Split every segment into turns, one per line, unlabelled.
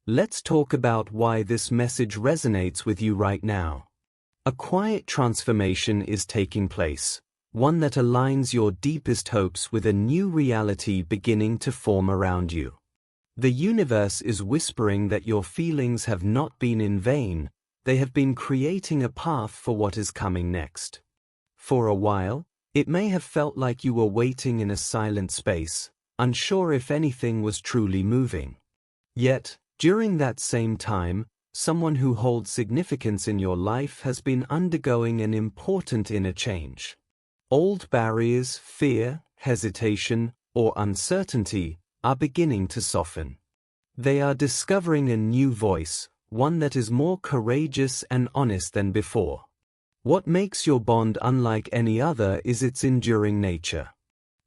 Let's talk about why this message resonates with you right now. A quiet transformation is taking place, one that aligns your deepest hopes with a new reality beginning to form around you. The universe is whispering that your feelings have not been in vain, they have been creating a path for what is coming next. For a while, it may have felt like you were waiting in a silent space, unsure if anything was truly moving. Yet, during that same time, someone who holds significance in your life has been undergoing an important inner change. Old barriers, fear, hesitation, or uncertainty are beginning to soften. They are discovering a new voice, one that is more courageous and honest than before. What makes your bond unlike any other is its enduring nature.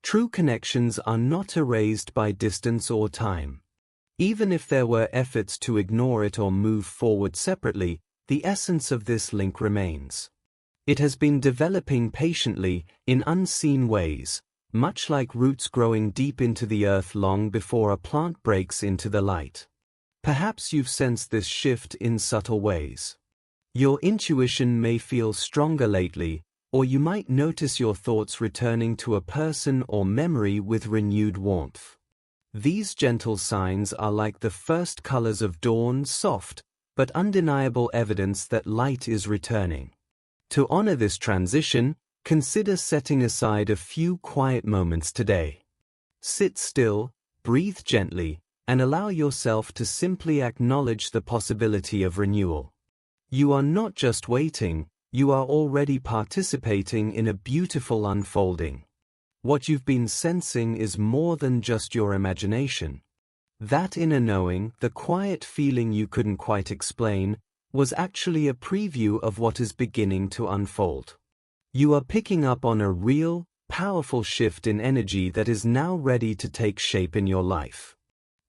True connections are not erased by distance or time. Even if there were efforts to ignore it or move forward separately, the essence of this link remains. It has been developing patiently, in unseen ways, much like roots growing deep into the earth long before a plant breaks into the light. Perhaps you've sensed this shift in subtle ways. Your intuition may feel stronger lately, or you might notice your thoughts returning to a person or memory with renewed warmth. These gentle signs are like the first colors of dawn, soft, but undeniable evidence that light is returning. To honor this transition, consider setting aside a few quiet moments today. Sit still, breathe gently, and allow yourself to simply acknowledge the possibility of renewal. You are not just waiting, you are already participating in a beautiful unfolding. What you've been sensing is more than just your imagination. That inner knowing, the quiet feeling you couldn't quite explain, was actually a preview of what is beginning to unfold. You are picking up on a real, powerful shift in energy that is now ready to take shape in your life.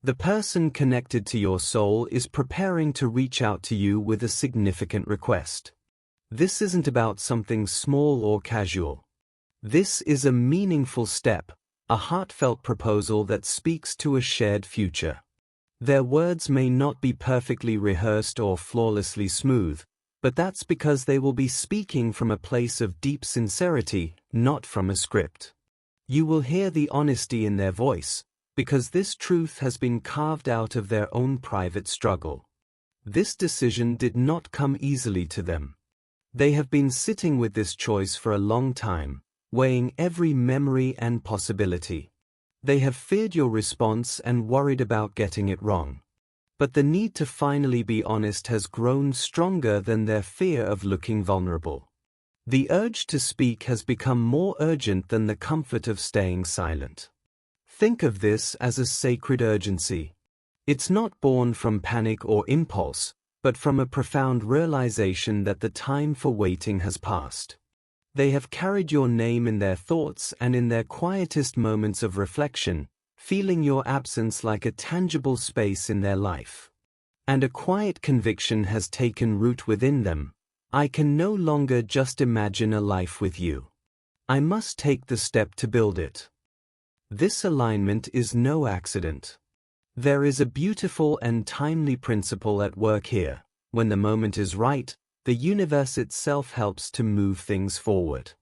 The person connected to your soul is preparing to reach out to you with a significant request. This isn't about something small or casual. This is a meaningful step, a heartfelt proposal that speaks to a shared future. Their words may not be perfectly rehearsed or flawlessly smooth, but that's because they will be speaking from a place of deep sincerity, not from a script. You will hear the honesty in their voice, because this truth has been carved out of their own private struggle. This decision did not come easily to them. They have been sitting with this choice for a long time, weighing every memory and possibility. They have feared your response and worried about getting it wrong. But the need to finally be honest has grown stronger than their fear of looking vulnerable. The urge to speak has become more urgent than the comfort of staying silent. Think of this as a sacred urgency. It's not born from panic or impulse, but from a profound realization that the time for waiting has passed. They have carried your name in their thoughts and in their quietest moments of reflection, feeling your absence like a tangible space in their life. And a quiet conviction has taken root within them. I can no longer just imagine a life with you. I must take the step to build it. This alignment is no accident. There is a beautiful and timely principle at work here. When the moment is right, the universe itself helps to move things forward.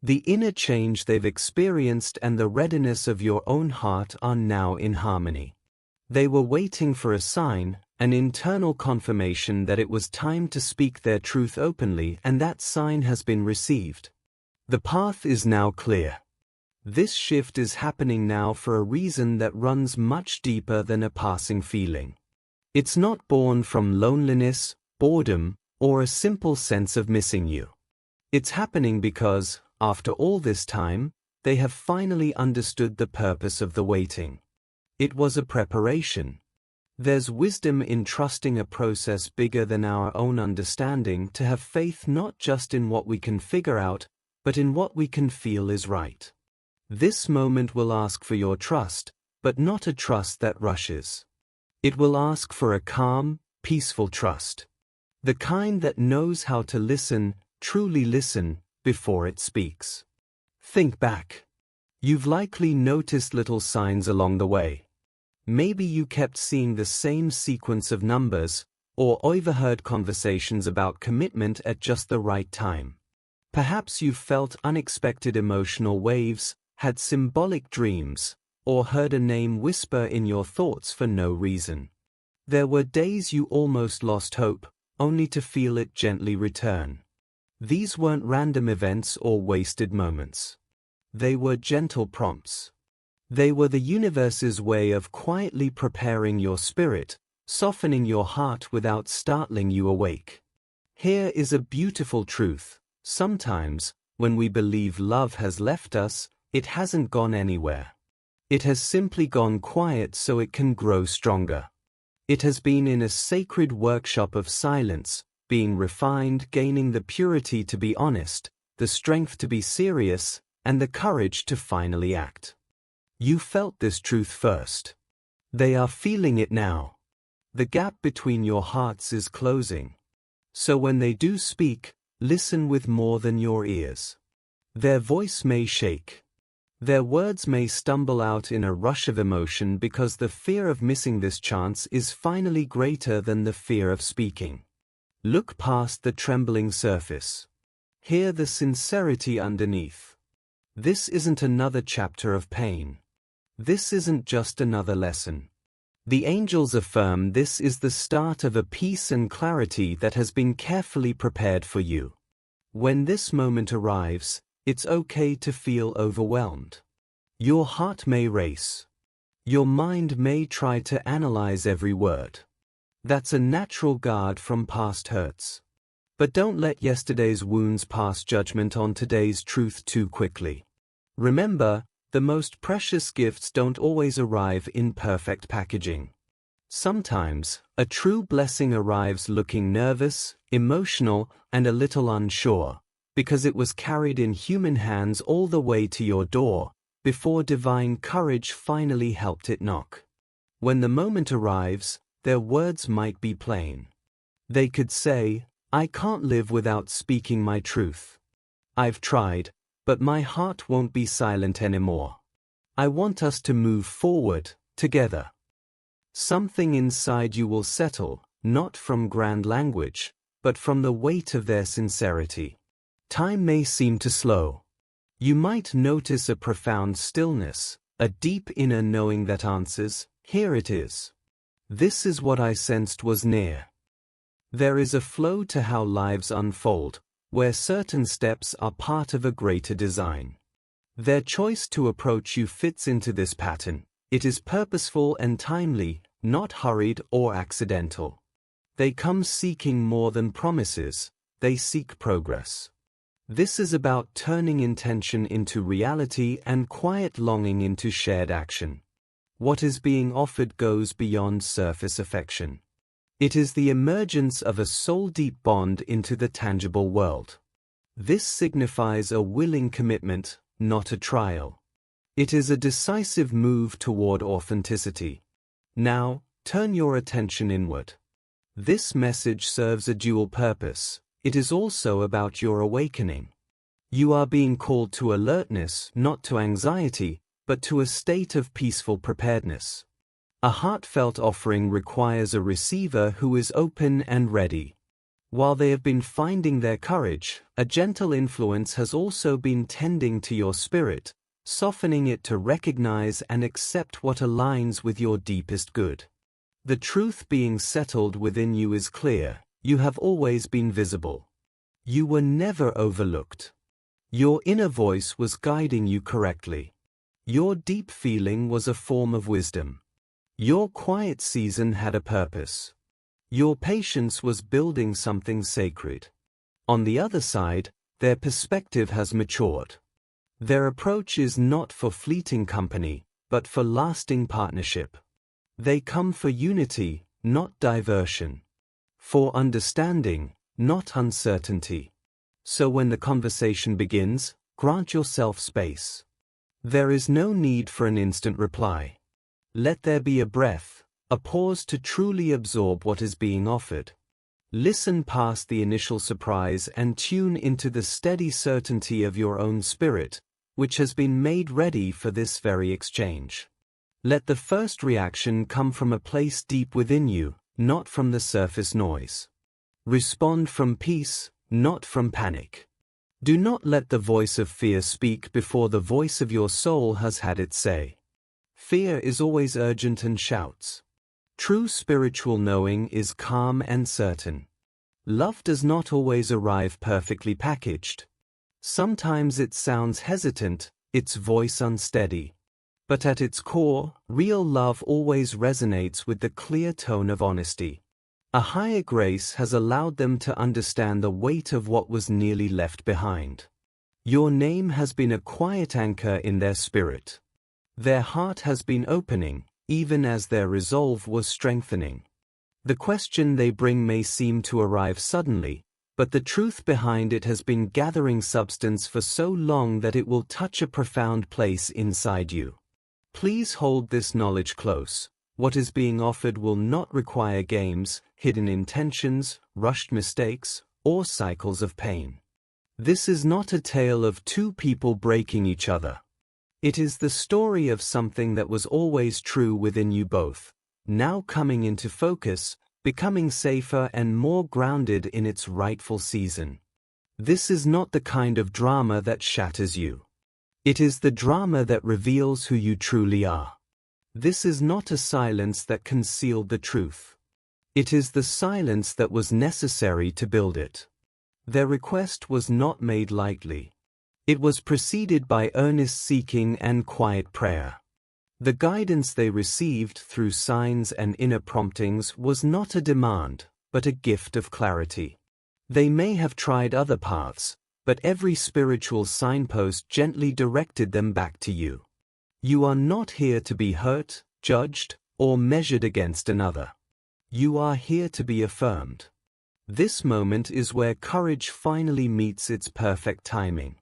The inner change they've experienced and the readiness of your own heart are now in harmony. They were waiting for a sign, an internal confirmation that it was time to speak their truth openly, and that sign has been received. The path is now clear. This shift is happening now for a reason that runs much deeper than a passing feeling. It's not born from loneliness, boredom, or a simple sense of missing you. It's happening because, after all this time, they have finally understood the purpose of the waiting. It was a preparation. There's wisdom in trusting a process bigger than our own understanding, to have faith not just in what we can figure out, but in what we can feel is right. This moment will ask for your trust, but not a trust that rushes. It will ask for a calm, peaceful trust. The kind that knows how to listen, truly listen, before it speaks. Think back. You've likely noticed little signs along the way. Maybe you kept seeing the same sequence of numbers, or overheard conversations about commitment at just the right time. Perhaps you felt unexpected emotional waves, had symbolic dreams, or heard a name whisper in your thoughts for no reason. There were days you almost lost hope, only to feel it gently return. These weren't random events or wasted moments. They were gentle prompts. They were the universe's way of quietly preparing your spirit, softening your heart without startling you awake. Here is a beautiful truth. Sometimes, when we believe love has left us, it hasn't gone anywhere. It has simply gone quiet so it can grow stronger. It has been in a sacred workshop of silence, being refined, gaining the purity to be honest, the strength to be serious, and the courage to finally act. You felt this truth first. They are feeling it now. The gap between your hearts is closing. So when they do speak, listen with more than your ears. Their voice may shake. Their words may stumble out in a rush of emotion because the fear of missing this chance is finally greater than the fear of speaking. Look past the trembling surface. Hear the sincerity underneath. This isn't another chapter of pain. This isn't just another lesson. The angels affirm this is the start of a peace and clarity that has been carefully prepared for you. When this moment arrives, it's okay to feel overwhelmed. Your heart may race. Your mind may try to analyze every word. That's a natural guard from past hurts. But don't let yesterday's wounds pass judgment on today's truth too quickly. Remember, the most precious gifts don't always arrive in perfect packaging. Sometimes, a true blessing arrives looking nervous, emotional, and a little unsure, because it was carried in human hands all the way to your door, before divine courage finally helped it knock. When the moment arrives, their words might be plain. They could say, "I can't live without speaking my truth. I've tried, but my heart won't be silent anymore. I want us to move forward, together." Something inside you will settle, not from grand language, but from the weight of their sincerity. Time may seem to slow. You might notice a profound stillness, a deep inner knowing that answers, "Here it is. This is what I sensed was near." There is a flow to how lives unfold, where certain steps are part of a greater design. Their choice to approach you fits into this pattern. It is purposeful and timely, not hurried or accidental. They come seeking more than promises, they seek progress. This is about turning intention into reality and quiet longing into shared action. What is being offered goes beyond surface affection. It is the emergence of a soul-deep bond into the tangible world. This signifies a willing commitment, not a trial. It is a decisive move toward authenticity. Now, turn your attention inward. This message serves a dual purpose. It is also about your awakening. You are being called to alertness, not to anxiety, but to a state of peaceful preparedness. A heartfelt offering requires a receiver who is open and ready. While they have been finding their courage, a gentle influence has also been tending to your spirit, softening it to recognize and accept what aligns with your deepest good. The truth being settled within you is clear. You have always been visible. You were never overlooked. Your inner voice was guiding you correctly. Your deep feeling was a form of wisdom. Your quiet season had a purpose. Your patience was building something sacred. On the other side, their perspective has matured. Their approach is not for fleeting company, but for lasting partnership. They come for unity, not diversion. For understanding, not uncertainty. So when the conversation begins, grant yourself space. There is no need for an instant reply. Let there be a breath, a pause to truly absorb what is being offered. Listen past the initial surprise and tune into the steady certainty of your own spirit, which has been made ready for this very exchange. Let the first reaction come from a place deep within you, not from the surface noise. Respond from peace, not from panic. Do not let the voice of fear speak before the voice of your soul has had its say. Fear is always urgent and shouts. True spiritual knowing is calm and certain. Love does not always arrive perfectly packaged. Sometimes it sounds hesitant, its voice unsteady. But at its core, real love always resonates with the clear tone of honesty. A higher grace has allowed them to understand the weight of what was nearly left behind. Your name has been a quiet anchor in their spirit. Their heart has been opening, even as their resolve was strengthening. The question they bring may seem to arrive suddenly, but the truth behind it has been gathering substance for so long that it will touch a profound place inside you. Please hold this knowledge close. What is being offered will not require games, hidden intentions, rushed mistakes, or cycles of pain. This is not a tale of two people breaking each other. It is the story of something that was always true within you both, now coming into focus, becoming safer and more grounded in its rightful season. This is not the kind of drama that shatters you. It is the drama that reveals who you truly are. This is not a silence that concealed the truth. It is the silence that was necessary to build it. Their request was not made lightly. It was preceded by earnest seeking and quiet prayer. The guidance they received through signs and inner promptings was not a demand, but a gift of clarity. They may have tried other paths, but every spiritual signpost gently directed them back to you. You are not here to be hurt, judged, or measured against another. You are here to be affirmed. This moment is where courage finally meets its perfect timing.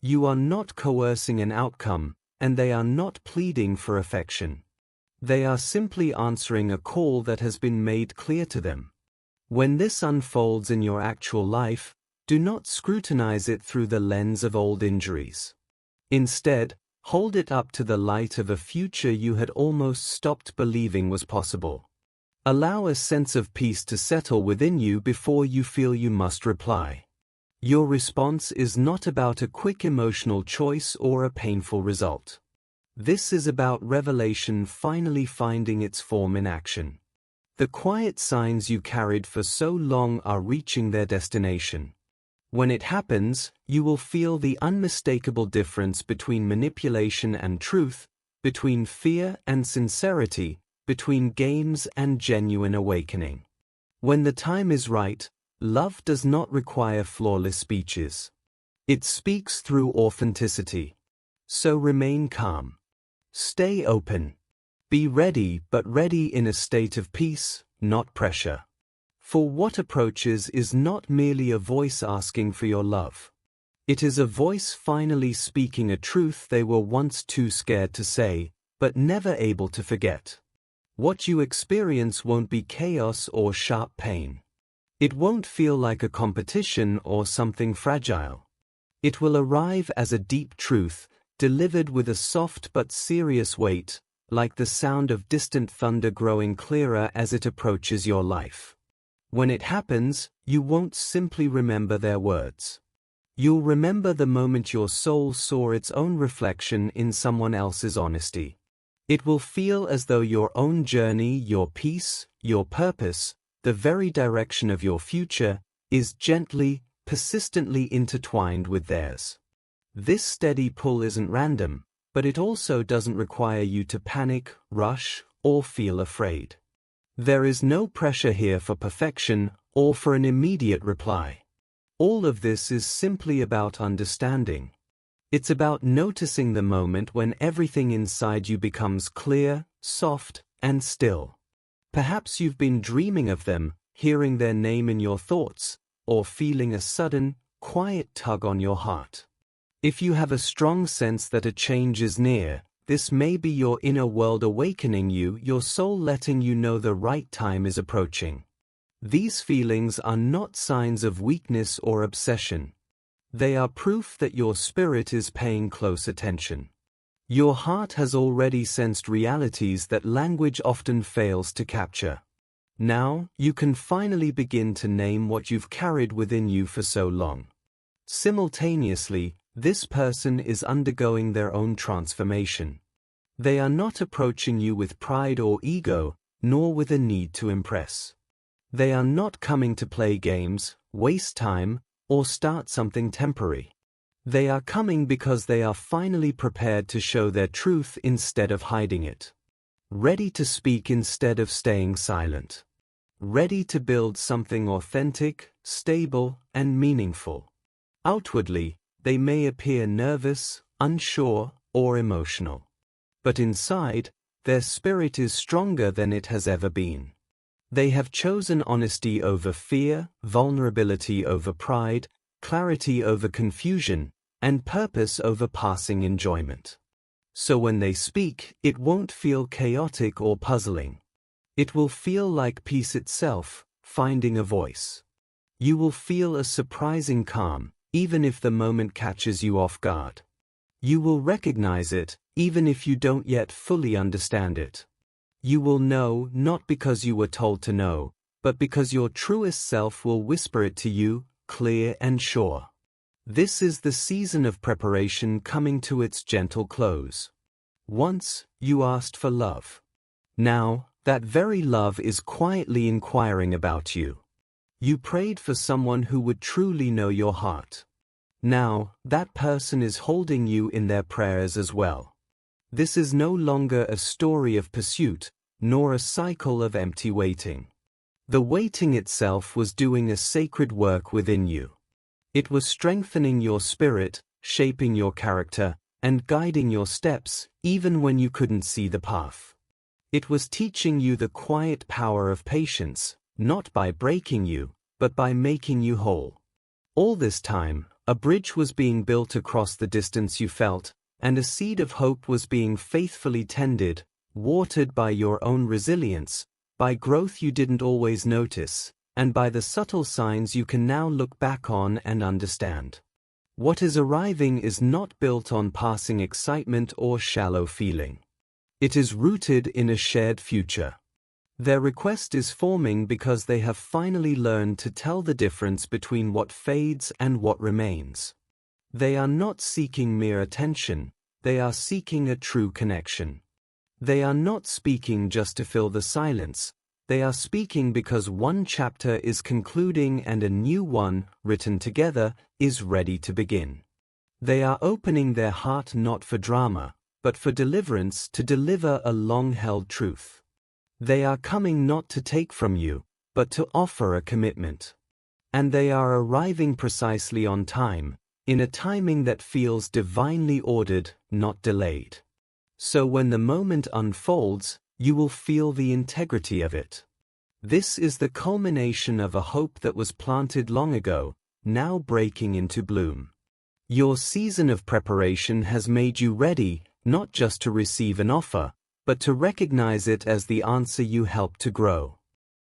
You are not coercing an outcome, and they are not pleading for affection. They are simply answering a call that has been made clear to them. When this unfolds in your actual life, do not scrutinize it through the lens of old injuries. Instead, hold it up to the light of a future you had almost stopped believing was possible. Allow a sense of peace to settle within you before you feel you must reply. Your response is not about a quick emotional choice or a painful result. This is about revelation finally finding its form in action. The quiet signs you carried for so long are reaching their destination. When it happens, you will feel the unmistakable difference between manipulation and truth, between fear and sincerity, between games and genuine awakening. When the time is right, love does not require flawless speeches. It speaks through authenticity. So remain calm. Stay open. Be ready, but ready in a state of peace, not pressure. For what approaches is not merely a voice asking for your love. It is a voice finally speaking a truth they were once too scared to say, but never able to forget. What you experience won't be chaos or sharp pain. It won't feel like a competition or something fragile. It will arrive as a deep truth, delivered with a soft but serious weight, like the sound of distant thunder growing clearer as it approaches your life. When it happens, you won't simply remember their words. You'll remember the moment your soul saw its own reflection in someone else's honesty. It will feel as though your own journey, your peace, your purpose, the very direction of your future, is gently, persistently intertwined with theirs. This steady pull isn't random, but it also doesn't require you to panic, rush, or feel afraid. There is no pressure here for perfection or for an immediate reply. All of this is simply about understanding. It's about noticing the moment when everything inside you becomes clear, soft, and still. Perhaps you've been dreaming of them, hearing their name in your thoughts, or feeling a sudden, quiet tug on your heart. If you have a strong sense that a change is near, this may be your inner world awakening you, your soul letting you know the right time is approaching. These feelings are not signs of weakness or obsession. They are proof that your spirit is paying close attention. Your heart has already sensed realities that language often fails to capture. Now, you can finally begin to name what you've carried within you for so long. Simultaneously, this person is undergoing their own transformation. They are not approaching you with pride or ego, nor with a need to impress. They are not coming to play games, waste time, or start something temporary. They are coming because they are finally prepared to show their truth instead of hiding it. Ready to speak instead of staying silent. Ready to build something authentic, stable, and meaningful. Outwardly, they may appear nervous, unsure, or emotional. But inside, their spirit is stronger than it has ever been. They have chosen honesty over fear, vulnerability over pride, clarity over confusion, and purpose over passing enjoyment. So when they speak, it won't feel chaotic or puzzling. It will feel like peace itself, finding a voice. You will feel a surprising calm, even if the moment catches you off guard. You will recognize it, even if you don't yet fully understand it. You will know not because you were told to know, but because your truest self will whisper it to you, clear and sure. This is the season of preparation coming to its gentle close. Once, you asked for love. Now, that very love is quietly inquiring about you. You prayed for someone who would truly know your heart. Now, that person is holding you in their prayers as well. This is no longer a story of pursuit, nor a cycle of empty waiting. The waiting itself was doing a sacred work within you. It was strengthening your spirit, shaping your character, and guiding your steps, even when you couldn't see the path. It was teaching you the quiet power of patience, not by breaking you, but by making you whole. All this time, a bridge was being built across the distance you felt, and a seed of hope was being faithfully tended, watered by your own resilience, by growth you didn't always notice, and by the subtle signs you can now look back on and understand. What is arriving is not built on passing excitement or shallow feeling. It is rooted in a shared future. Their request is forming because they have finally learned to tell the difference between what fades and what remains. They are not seeking mere attention, they are seeking a true connection. They are not speaking just to fill the silence, they are speaking because one chapter is concluding and a new one, written together, is ready to begin. They are opening their heart not for drama, but for deliverance, to deliver a long-held truth. They are coming not to take from you, but to offer a commitment. And they are arriving precisely on time, in a timing that feels divinely ordered, not delayed. So when the moment unfolds, you will feel the integrity of it. This is the culmination of a hope that was planted long ago, now breaking into bloom. Your season of preparation has made you ready, not just to receive an offer, but to recognize it as the answer you helped to grow.